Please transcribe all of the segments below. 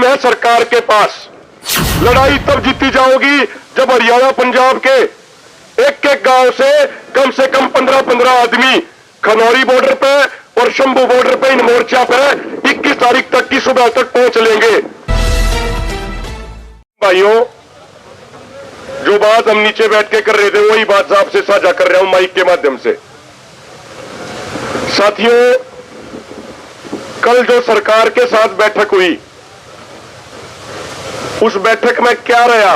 है सरकार के पास। लड़ाई तब जीती जाओगी जब हरियाणा पंजाब के एक एक गांव से कम 15-15 आदमी खनौरी बॉर्डर पे और शंभू बॉर्डर पे इन मोर्चा पे 21 तारीख तक की सुबह तक पहुंच लेंगे। भाइयों, जो बात हम नीचे बैठ के कर रहे थे वही बात आपसे साझा कर रहा हूं माइक के माध्यम से। साथियों, कल जो सरकार के साथ बैठक हुई, उस बैठक में क्या रहा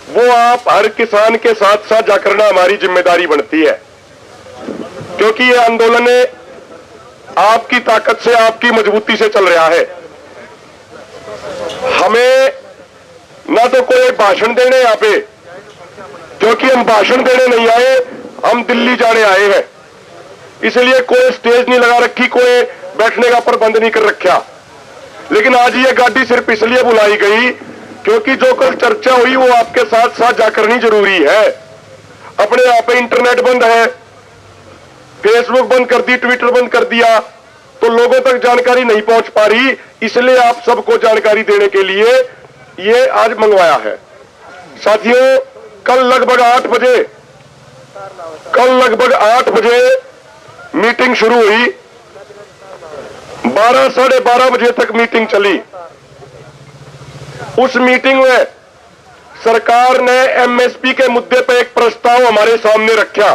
वो आप हर किसान के साथ साझा करना हमारी जिम्मेदारी बनती है, क्योंकि ये आंदोलन आपकी ताकत से, आपकी मजबूती से चल रहा है। हमें ना तो कोई भाषण देने यहां पे, क्योंकि हम भाषण देने नहीं आए, हम दिल्ली जाने आए हैं। इसलिए कोई स्टेज नहीं लगा रखी, कोई बैठने का प्रबंध नहीं कर रखा। लेकिन आज ये गाड़ी सिर्फ इसलिए बुलाई गई क्योंकि जो कल चर्चा हुई वो आपके साथ साझा करनी जरूरी है। अपने यहाँ पे इंटरनेट बंद है, फेसबुक बंद कर दी, ट्विटर बंद कर दिया, तो लोगों तक जानकारी नहीं पहुंच पा रही। इसलिए आप सबको जानकारी देने के लिए ये आज मंगवाया है। साथियों, कल लगभग 8 बजे मीटिंग शुरू हुई, 12 साढ़े 12 बजे तक मीटिंग चली। उस मीटिंग में सरकार ने एमएसपी के मुद्दे पर एक प्रस्ताव हमारे सामने रखा।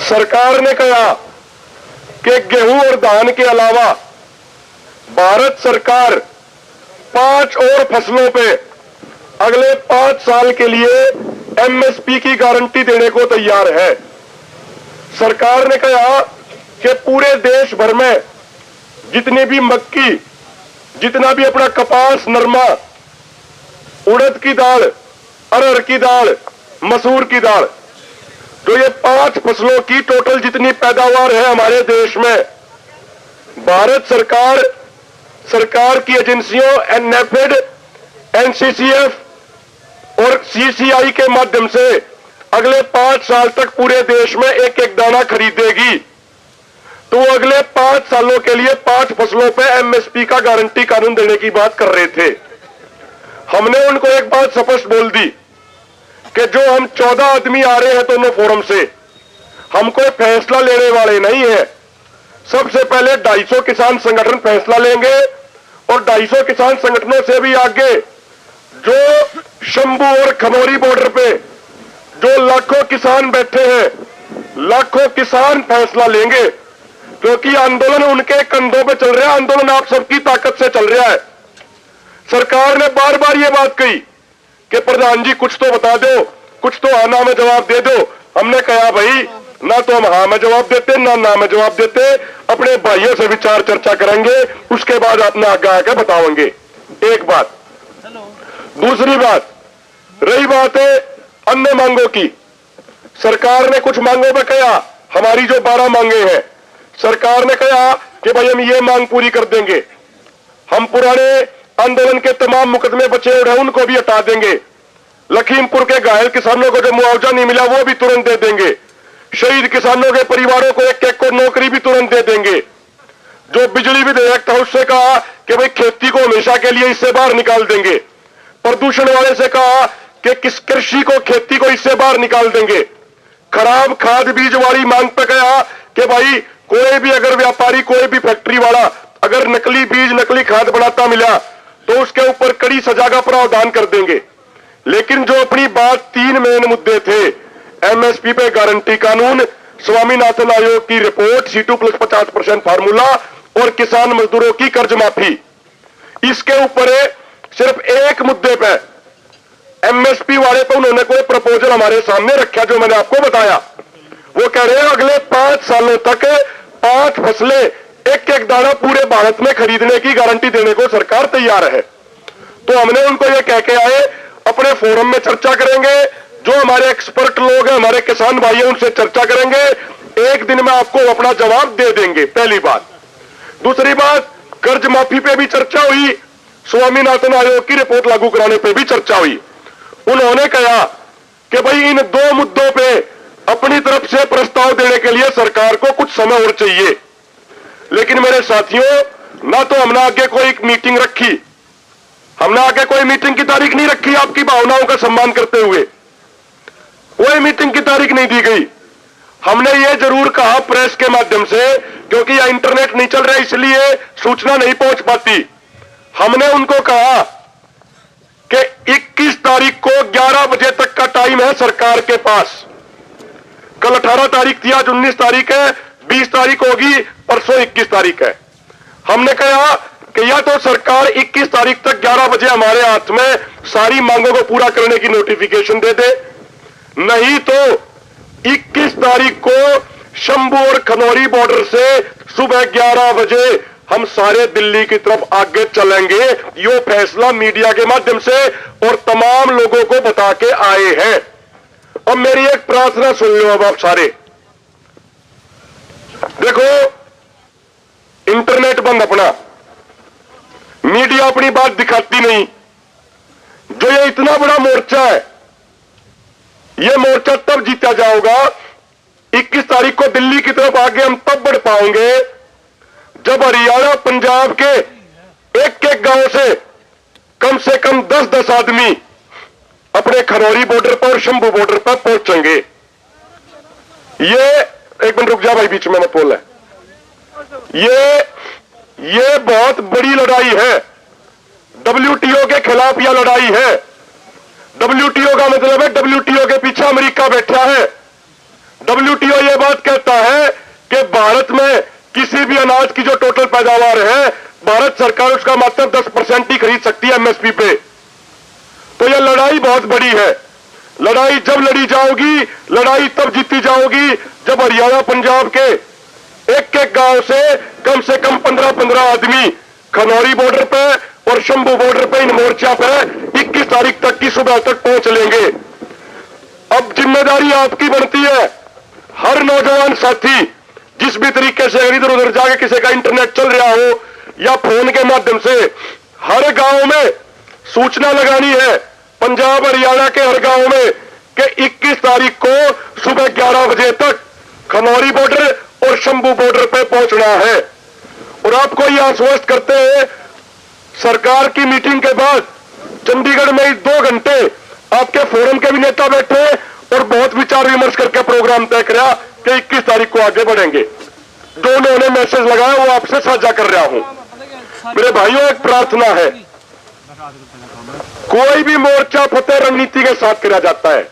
सरकार ने कहा कि गेहूं और धान के अलावा भारत सरकार 5 और फसलों पे अगले 5 साल के लिए एमएसपी की गारंटी देने को तैयार है। सरकार ने कहा कि पूरे देश भर में जितनी भी मक्की, जितना भी अपना कपास, नरमा, उड़द की दाल, अरहर की दाल, मसूर की दाल, तो ये 5 फसलों की टोटल जितनी पैदावार है हमारे देश में, भारत सरकार की एजेंसियों एनएफेड, एनसीसीएफ और सीसीआई के माध्यम से अगले 5 साल तक पूरे देश में एक एक दाना खरीदेगी। तो अगले 5 सालों के लिए 5 फसलों पे एमएसपी का गारंटी कानून देने की बात कर रहे थे। हमने उनको एक बात स्पष्ट बोल दी कि जो हम 14 आदमी आ रहे हैं दोनों फोरम से, हम कोई फैसला लेने वाले नहीं है। सबसे पहले 250 किसान संगठन फैसला लेंगे और 250 किसान संगठनों से भी आगे जो शंभू और खनौरी बॉर्डर पे जो लाखों किसान बैठे हैं, लाखों किसान फैसला लेंगे, क्योंकि आंदोलन उनके कंधों पे चल रहा है, आंदोलन आप सबकी ताकत से चल रहा है। सरकार ने बार बार ये बात कही कि प्रधान जी कुछ तो बता दो, कुछ तो हाँ ना में जवाब दे दो। हमने कहा भाई, ना तो हम हाँ में जवाब देते, ना में जवाब देते, अपने भाइयों से विचार चर्चा करेंगे, उसके बाद अपने आगे आके बताओगे। एक बात। दूसरी बात, रही बात है अन्य मांगों की। सरकार ने कुछ मांगों में कहा, हमारी जो 12 मांगे हैं, सरकार ने कहा कि भाई हम ये मांग पूरी कर देंगे, हम पुराने आंदोलन के तमाम मुकदमे बचे हुए हैं उनको भी हटा देंगे, लखीमपुर के घायल किसानों को जो मुआवजा नहीं मिला वो भी तुरंत दे देंगे, शहीद किसानों के परिवारों को एक को नौकरी भी तुरंत दे देंगे। जो बिजली विधेयक था उससे कहा कि भाई खेती को हमेशा के लिए इससे बाहर निकाल देंगे। प्रदूषण वाले से कहा कि किस कृषि को, खेती को इससे बाहर निकाल देंगे। खराब खाद बीज वाली मांग पे कहा कि भाई कोई भी अगर व्यापारी, कोई भी फैक्ट्री वाला अगर नकली बीज, नकली खाद बनाता मिला तो उसके ऊपर कड़ी सजा का प्रावधान कर देंगे। लेकिन जो अपनी बात 3 मेन मुद्दे थे, एमएसपी पे गारंटी कानून, स्वामीनाथन आयोग की रिपोर्ट, C2 प्लस 50% फार्मूला और किसान मजदूरों की कर्ज माफी, इसके ऊपर सिर्फ एक मुद्दे पे एमएसपी वाले पे उन्होंने कोई प्रपोजल हमारे सामने रखा जो मैंने आपको बताया। वो कह रहे हैं अगले 5 सालों तक 5 फसलें एक एक दाना पूरे भारत में खरीदने की गारंटी देने को सरकार तैयार है। तो हमने उनको ये कह के आए, अपने फोरम में चर्चा करेंगे, जो हमारे एक्सपर्ट लोग हैं, हमारे किसान भाई हैं, उनसे चर्चा करेंगे, एक दिन में आपको अपना जवाब दे देंगे। पहली बात। दूसरी बात, कर्ज माफी पे भी चर्चा हुई, स्वामीनाथन आयोग की रिपोर्ट लागू कराने पे भी चर्चा हुई। उन्होंने कहा कि भाई इन 2 मुद्दों पे अपनी तरफ से प्रस्ताव देने के लिए सरकार को कुछ समय और चाहिए। लेकिन मेरे साथियों, ना तो हमने आगे कोई मीटिंग रखी, हमने आगे कोई मीटिंग की तारीख नहीं रखी आपकी भावनाओं का सम्मान करते हुए, कोई मीटिंग की तारीख नहीं दी गई। हमने ये जरूर कहा प्रेस के माध्यम से, क्योंकि यह इंटरनेट नहीं चल रहा इसलिए सूचना नहीं पहुंच पाती। हमने उनको कहा कि 21 तारीख को 11 बजे तक का टाइम है सरकार के पास। कल 18 तारीख थी, आज 19 तारीख है, 20 तारीख होगी, परसों 21 तारीख है। हमने कहा कि या तो सरकार 21 तारीख तक 11 बजे हमारे हाथ में सारी मांगों को पूरा करने की नोटिफिकेशन दे दे, नहीं तो 21 तारीख को शंभू और खनौरी बॉर्डर से सुबह 11 बजे हम सारे दिल्ली की तरफ आगे चलेंगे। यो फैसला मीडिया के माध्यम से और तमाम लोगों को बता के आए हैं। और मेरी एक प्रार्थना सुन लो अब आप सारे, देखो इंटरनेट बंद अपना, मीडिया अपनी बात दिखाती नहीं। जो ये इतना बड़ा मोर्चा है, ये मोर्चा तब जीता जाएगा 21 तारीख को दिल्ली की तरफ आगे हम तब बढ़ पाएंगे जब हरियाणा पंजाब के एक एक गांव से कम 10-10 आदमी अपने खनौरी बॉर्डर पर और शंभू बॉर्डर पर पहुंचेंगे। ये एक मिनट रुक जा भाई, बीच में मत बोल है। ये बहुत बड़ी लड़ाई है, WTO के खिलाफ यह लड़ाई है। WTO का मतलब है WTO के पीछे अमेरिका बैठा है। WTO यह बात कहता है कि भारत में किसी भी अनाज की जो टोटल पैदावार है, भारत सरकार उसका मात्र 10% ही खरीद सकती है MSP पे। तो यह लड़ाई बहुत बड़ी है। लड़ाई जब लड़ी जाओगी, लड़ाई तब जीती जाओगी जब हरियाणा पंजाब के एक एक गांव से कम 15-15 आदमी खनौरी बॉर्डर पे और शंभू बॉर्डर पे इन मोर्चा पे 21 तारीख तक की सुबह तक पहुंच लेंगे। अब जिम्मेदारी आपकी बनती है, हर नौजवान साथी जिस भी तरीके से इधर उधर जाके किसी का इंटरनेट चल रहा हो या फोन के माध्यम से, हर गांव में सूचना लगानी है, पंजाब हरियाणा के हर गांव में कि 21 तारीख को सुबह 11 बजे तक खनौरी बॉर्डर और शंभू बॉर्डर पे पहुंचना है। और आपको यह आश्वस्त करते हैं, सरकार की मीटिंग के बाद चंडीगढ़ में 2 घंटे आपके फोरम के भी नेता बैठे और बहुत विचार विमर्श करके प्रोग्राम तय किया कि 21 तारीख को आगे बढ़ेंगे। जो उन्होंने मैसेज लगाया वो आपसे साझा कर रहा हूं। मेरे भाइयों, एक प्रार्थना है, कोई भी मोर्चा फतेह रणनीति के साथ किया जाता है।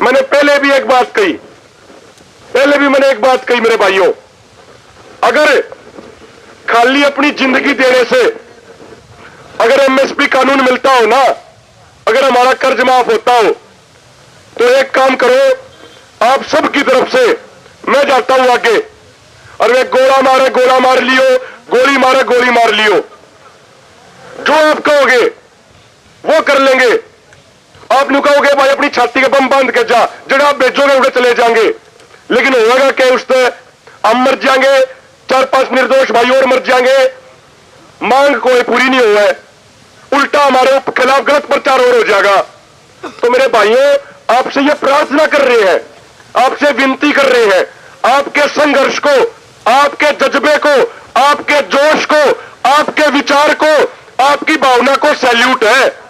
मैंने पहले भी एक बात कही मेरे भाइयों, अगर खाली अपनी जिंदगी देने से अगर MSP कानून मिलता हो ना, अगर हमारा कर्ज माफ होता हो, तो एक काम करो, आप सबकी तरफ से मैं जाता हूं आगे, और वे गोला मार लियो, गोली मार लियो, जो आप कहोगे वो कर लेंगे। आप नहीं कहोगे भाई अपनी छाती के बम बांध के जा, जड़ा आप भेजोगे उड़े चले जाएंगे, लेकिन होगा क्या, उससे हम मर जाएंगे, 4-5 निर्दोष भाई और मर जाएंगे, मांग कोई पूरी नहीं हुआ है, उल्टा हमारे खिलाफ गलत प्रचार और हो जाएगा। तो मेरे भाइयों, आपसे ये प्रार्थना कर रहे हैं, आपसे विनती कर रहे हैं, आपके संघर्ष को, आपके जज्बे को, आपके जोश को, आपके विचार को, आपकी भावना को सैल्यूट है।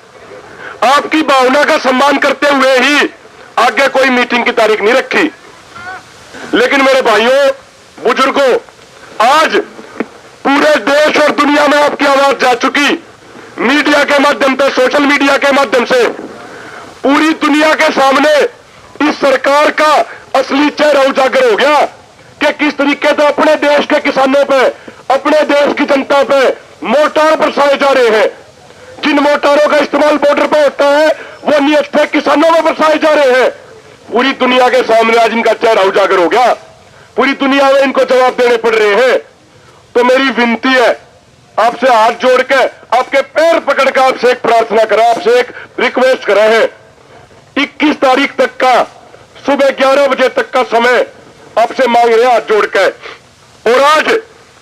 आपकी भावना का सम्मान करते हुए ही आगे कोई मीटिंग की तारीख नहीं रखी। लेकिन मेरे भाइयों बुजुर्गों, आज पूरे देश और दुनिया में आपकी आवाज जा चुकी, मीडिया के माध्यम से, सोशल मीडिया के माध्यम से पूरी दुनिया के सामने इस सरकार का असली चेहरा उजागर हो गया कि किस तरीके से अपने देश के किसानों पे, अपने देश की जनता पे मोर्टार बरसाए जा रहे हैं। जिन मोर्टारों का इस्तेमाल बॉर्डर पर होता है वो नियत किसानों में बरसाए जा रहे हैं। पूरी दुनिया के सामने आज इनका चेहरा उजागर हो गया, पूरी दुनिया में इनको जवाब देने पड़ रहे हैं। तो मेरी विनती है, आपसे हाथ जोड़ के, आपके पैर पकड़ कर आपसे एक प्रार्थना करा, आपसे एक रिक्वेस्ट करा है, 21 तारीख तक का सुबह 11 बजे तक का समय आपसे मांग रहे हैं हाथ जोड़ के। और आज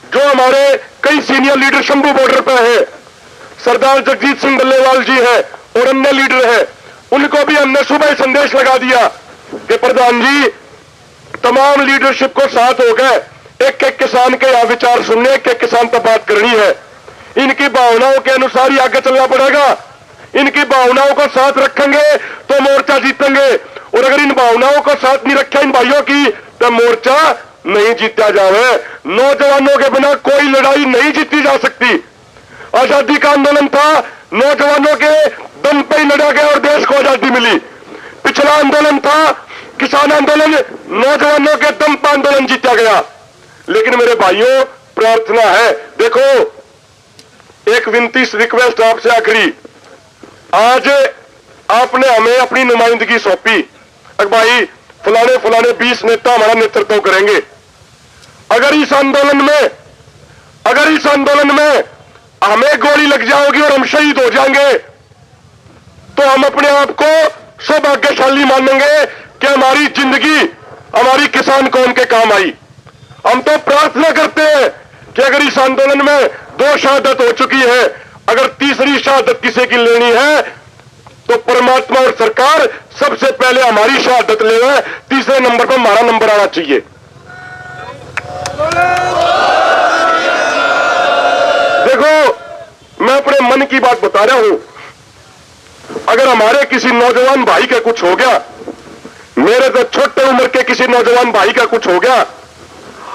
जो हमारे कई सीनियर लीडर शंभू बॉर्डर पर है, सरदार जगजीत सिंह डल्लेवाल जी है और अन्य लीडर है, उनको भी हमने सुबह संदेश लगा दिया कि प्रधान जी तमाम लीडरशिप को साथ हो गए एक एक किसान के यहाँ विचार सुनने, एक एक किसान पर बात करनी है। इनकी भावनाओं के अनुसार ही आगे चलना पड़ेगा। इनकी भावनाओं को साथ रखेंगे तो मोर्चा जीतेंगे, और अगर इन भावनाओं को साथ नहीं रखा इन भाइयों की तो मोर्चा नहीं जीता जावे। नौजवानों के बिना कोई लड़ाई नहीं जीती जा सकती। आजादी का आंदोलन था, नौजवानों के दम पे ही लड़ा गया और देश को आजादी मिली। पिछला आंदोलन था किसान आंदोलन, नौजवानों के दम पर आंदोलन जीता गया। लेकिन मेरे भाइयों, प्रार्थना है, देखो एक विनती रिक्वेस्ट आपसे आखिरी, आज आपने हमें अपनी नुमाइंदगी सौंपी, अगर भाई फलाने फलाने 20 नेता हमारा नेतृत्व करेंगे। अगर इस आंदोलन में हमें गोली लग जाएगी और हम शहीद हो जाएंगे तो हम अपने आप को सौभाग्यशाली मानेंगे कि हमारी जिंदगी हमारी किसान कौम के काम आई। हम तो प्रार्थना करते हैं कि अगर इस आंदोलन में 2 शहादत हो चुकी है, अगर तीसरी शहादत किसी की लेनी है तो परमात्मा और सरकार सबसे पहले हमारी शहादत ले, तीसरे नंबर पर हमारा नंबर आना चाहिए। देखो मैं अपने मन की बात बता रहा हूं, अगर हमारे किसी नौजवान भाई का कुछ हो गया, मेरे तो छोटे उम्र के किसी नौजवान भाई का कुछ हो गया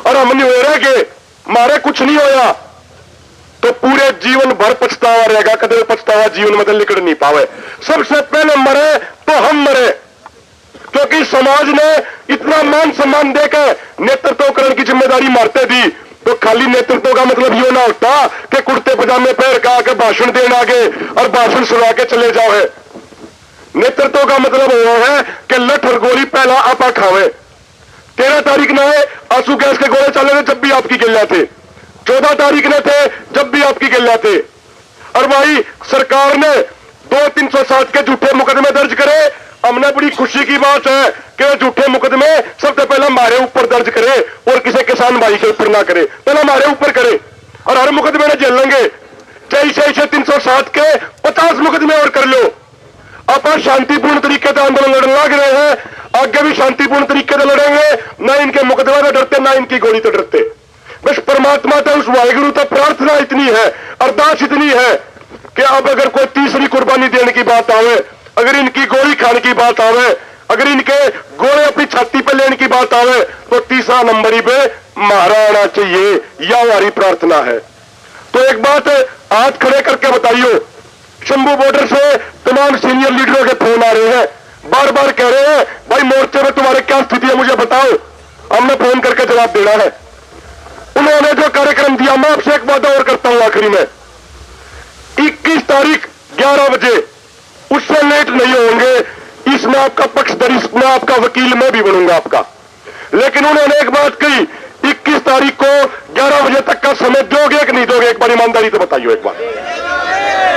और हम नहीं हो रहे कि हमारे कुछ नहीं होया, तो पूरे जीवन भर पछतावा रहेगा। कदम पछतावा जीवन में निकल नहीं पावे। सबसे पहले मरे तो हम मरे, क्योंकि समाज ने इतना मान सम्मान देकर नेतृत्व करने की जिम्मेदारी मारते दी। तो खाली नेतृत्व का मतलब ये ना होता कि कुर्ते पजामे पहन के आके भाषण देने आगे और भाषण सुना के चले जाओ है। नेतृत्व का मतलब वो है कि लठ और गोली पहला आपा खावे। 13 तारीख ने आंसू गैस के गोले चले थे जब भी आपकी गिल्ला थे, 14 तारीख ने थे जब भी आपकी गिल्ला थे। और भाई सरकार ने 2-307 के झूठे मुकदमे दर्ज करे। हमने बड़ी खुशी की बात है कि झूठे मुकदमे सबसे पहले हमारे ऊपर दर्ज करे और किसी किसान भाई के ऊपर ना करे, पहले हमारे ऊपर करे और हर मुकदमे में जेल लेंगे। चाहे 307 के 50 मुकदमे और कर लो। आप शांतिपूर्ण तरीके से आंदोलन लड़ने लग रहे हैं, आगे भी शांतिपूर्ण तरीके से लड़ेंगे। ना इनके मुकदमे से डरते, ना इनकी गोली से डरते। बस परमात्मा से उस वाहिगुरु तक प्रार्थना इतनी है, अरदास इतनी है कि अब अगर कोई तीसरी कुर्बानी देने की बात आवे, अगर इनकी गोली खाने की बात आवे, अगर इनके गोले अपनी छाती पे लेने की बात आवे, तो तीसरा नंबर ही पे मारा आना चाहिए। यह हमारी प्रार्थना है। तो एक बात हाथ खड़े करके बताइयो, शंभू बॉर्डर से तमाम सीनियर लीडरों के फोन आ रहे हैं, बार बार कह रहे हैं भाई मोर्चे में तुम्हारे क्या स्थिति है मुझे बताओ। हमने फोन करके जवाब देना है। उन्होंने जो कार्यक्रम दिया, मैं आपसे एक वादा और करता हूं आखिरी में, 21 तारीख 11 बजे, उससे लेट नहीं होंगे। इसमें आपका पक्षधर, इसमें आपका वकील मैं भी बनूंगा आपका। लेकिन उन्होंने एक बात कही, 21 तारीख को 11 बजे तक का समय दोगे कि नहीं दोगे? एक बार ईमानदारी से बताइए, एक बार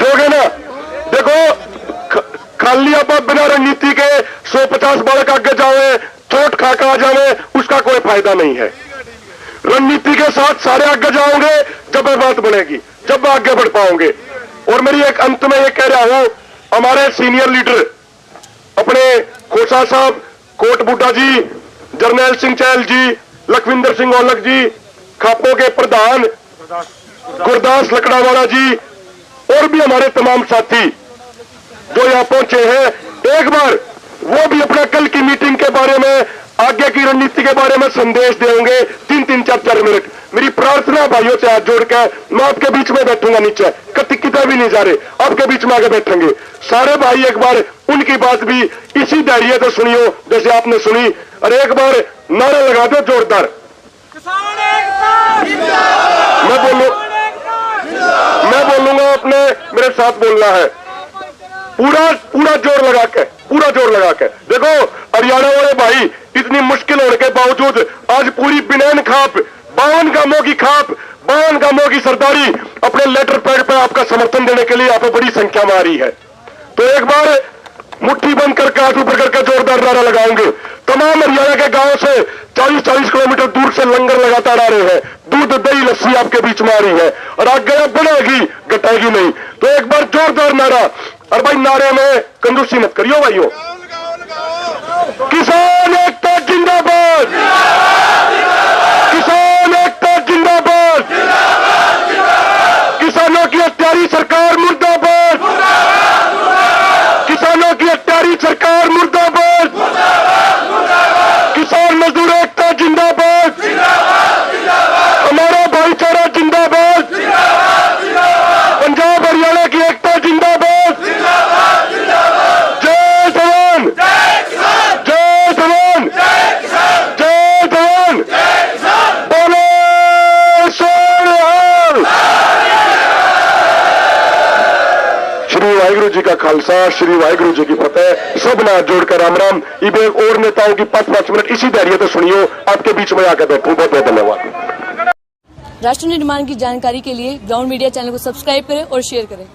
दोगे ना? देखो खाली आप बिना रणनीति के 150 बालक आगे जाओ, चोट खाकर आ जाओ, उसका कोई फायदा नहीं है। रणनीति के साथ सारे आगे जाओगे जब बात बनेगी, जब आगे बढ़ पाओगे। और मेरी एक अंत में ये कह रहा हूं, हमारे सीनियर लीडर अपने खोसा साहब, कोट बूटा जी, जर्नैल सिंह चहल जी, लखविंदर सिंह औलख जी, खापों के प्रधान गुरदास लकड़ावाला जी और भी हमारे तमाम साथी जो यहां पहुंचे हैं, एक बार वो भी अपना कल की मीटिंग के बारे में, आगे की रणनीति के बारे में संदेश देंगे। 3-3, 4-4 मिनट। मेरी प्रार्थना भाइयों से हाथ जोड़कर, मैं आपके बीच में बैठूंगा, नीचे किताब भी नहीं जा रहे, आपके बीच में आगे बैठेंगे सारे भाई। एक बार उनकी बात भी इसी धैर्य से सुनियो जैसे आपने सुनी, और एक बार नारा लगा दो जोरदार। मैं बोलूंगा, आपने मेरे साथ बोलना है, पूरा जोर लगा के, पूरा जोर लगा के। देखो हरियाणा वाले भाई, इतनी मुश्किल होने के बावजूद आज पूरी बिनैन खाप, 52 गांवों की खाप, 52 गांवों की सरदारी अपने लेटर पैड पर आपका समर्थन देने के लिए यहाँ पे बड़ी संख्या में आ रही है। तो एक बार मुट्ठी बंद करके हाथ ऊपर करके जोरदार नारा लगाओगे। तमाम हरियाणा के गांव से 40-40 किलोमीटर दूर से लंगर लगातार आ रहे हैं, दूध दही लस्सी आपके बीच में आ रही है, और आगे बढ़ेगी, घटेगी नहीं। तो एक बार जोरदार नारा, और भाई नारे में कंजूसी मत करियो भाइयों। किसान एकता जिंदाबाद, किसान जी का खालसा, श्री वाहिगुरु जी की फतेह। सब ना जोड़कर राम राम। इबे और नेताओं की 5-5 मिनट इसी धैर्य तो सुनियो, आपके बीच में आकर बैठूं। बहुत बहुत धन्यवाद। राष्ट्र निर्माण की जानकारी के लिए ग्राउंड मीडिया चैनल को सब्सक्राइब करें और शेयर करें।